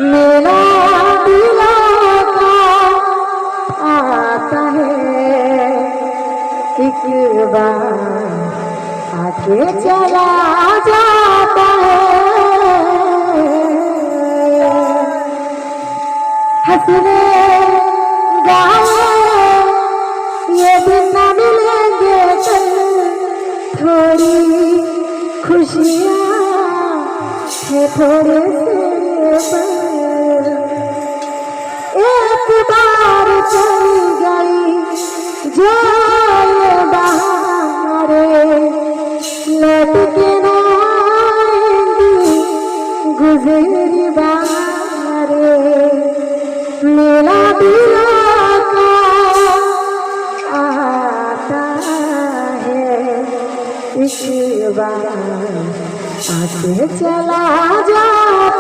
मेरा दिल का आता है एक बार आके चला जाता है। हंसने गाए ये दिन न मिलेंगे कल, थोड़ी खुशियाँ है थोड़े से पल। एक बार चल गई जो ये बहारे, लौट के ना आएंगी गुज़री बारे। मेरा दिल का आता है इस बार आके चला जा।